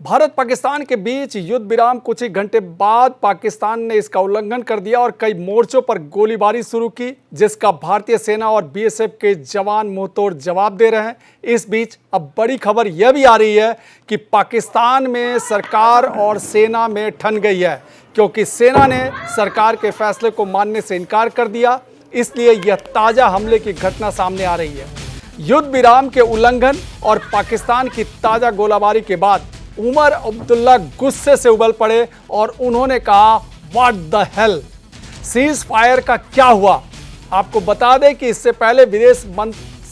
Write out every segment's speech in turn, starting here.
भारत पाकिस्तान के बीच युद्ध विराम कुछ ही घंटे बाद पाकिस्तान ने इसका उल्लंघन कर दिया और कई मोर्चों पर गोलीबारी शुरू की, जिसका भारतीय सेना और बीएसएफ के जवान मुंहतोड़ जवाब दे रहे हैं। इस बीच अब बड़ी खबर यह भी आ रही है कि पाकिस्तान में सरकार और सेना में ठन गई है, क्योंकि सेना ने सरकार के फैसले को मानने से इनकार कर दिया। इसलिए यह ताज़ा हमले की घटना सामने आ रही है। युद्ध विराम के उल्लंघन और पाकिस्तान की ताज़ा गोलाबारी के बाद उमर अब्दुल्ला गुस्से से उबल पड़े और उन्होंने कहा, what the hell, cease fire का क्या हुआ। आपको बता दें कि इससे पहले विदेश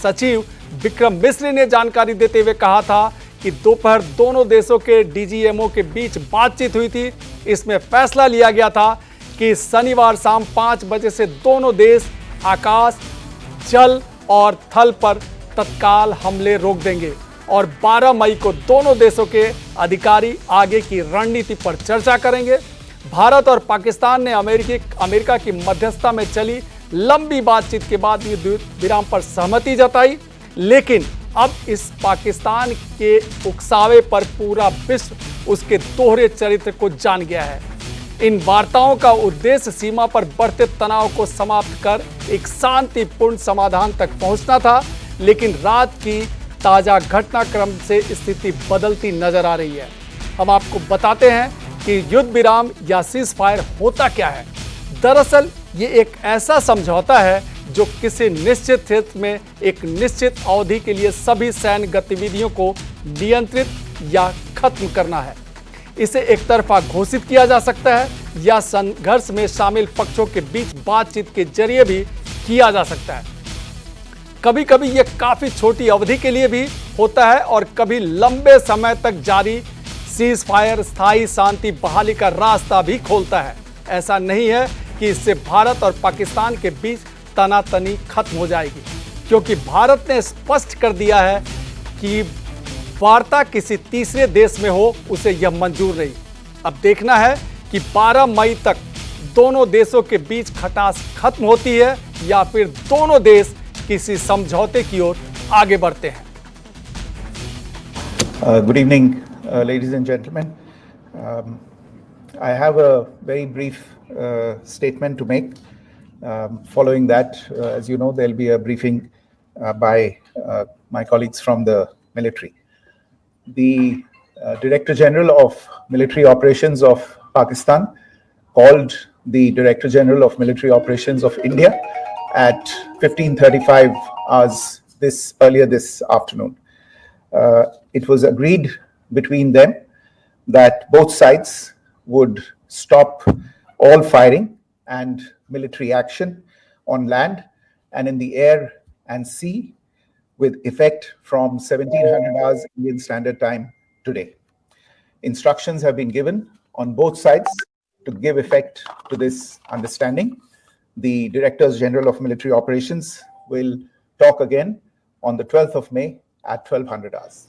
सचिव विक्रम मिस्री ने जानकारी देते हुए कहा था कि दोपहर दोनों देशों के डीजीएमओ के बीच बातचीत हुई थी। इसमें फैसला लिया गया था कि शनिवार शाम 5 बजे से दोनों देश आकाश, जल और थल पर तत्काल हमले रोक देंगे और 12 मई को दोनों देशों के अधिकारी आगे की रणनीति पर चर्चा करेंगे। भारत और पाकिस्तान ने अमेरिका की मध्यस्थता में चली लंबी बातचीत के बाद युद्ध विराम पर सहमति जताई, लेकिन अब इस पाकिस्तान के उकसावे पर पूरा विश्व उसके दोहरे चरित्र को जान गया है। इन वार्ताओं का उद्देश्य सीमा पर बढ़ते तनाव को समाप्त कर एक शांतिपूर्ण समाधान तक पहुंचना था, लेकिन रात की ताज़ा घटनाक्रम से स्थिति बदलती नजर आ रही है। हम आपको बताते हैं कि युद्ध विराम या सीज फायर होता क्या है। दरअसल ये एक ऐसा समझौता है जो किसी निश्चित क्षेत्र में एक निश्चित अवधि के लिए सभी सैन्य गतिविधियों को नियंत्रित या खत्म करना है। इसे एक तरफा घोषित किया जा सकता है या संघर्ष में शामिल पक्षों के बीच बातचीत के जरिए भी किया जा सकता है। कभी कभी यह काफी छोटी अवधि के लिए भी होता है और कभी लंबे समय तक जारी सीज फायर स्थायी शांति बहाली का रास्ता भी खोलता है। ऐसा नहीं है कि इससे भारत और पाकिस्तान के बीच तनातनी खत्म हो जाएगी, क्योंकि भारत ने स्पष्ट कर दिया है कि वार्ता किसी तीसरे देश में हो उसे यह मंजूर नहीं। अब देखना है कि 12 मई तक दोनों देशों के बीच खटास खत्म होती है या फिर दोनों देश किसी समझौते की ओर आगे बढ़ते हैं। Good evening, ladies and gentlemen. I have a very brief statement to make. Following that, as you know, there'll be a briefing by my colleagues from the military. The Director General of Military Operations of Pakistan called the Director General of Military Operations of India at 15:35 hours earlier this afternoon. It was agreed between them that both sides would stop all firing and military action on land and in the air and sea with effect from 1700 hours Indian Standard Time today. Instructions have been given on both sides to give effect to this understanding. The Directors General of Military Operations will talk again on the 12th of May at 1200 hours.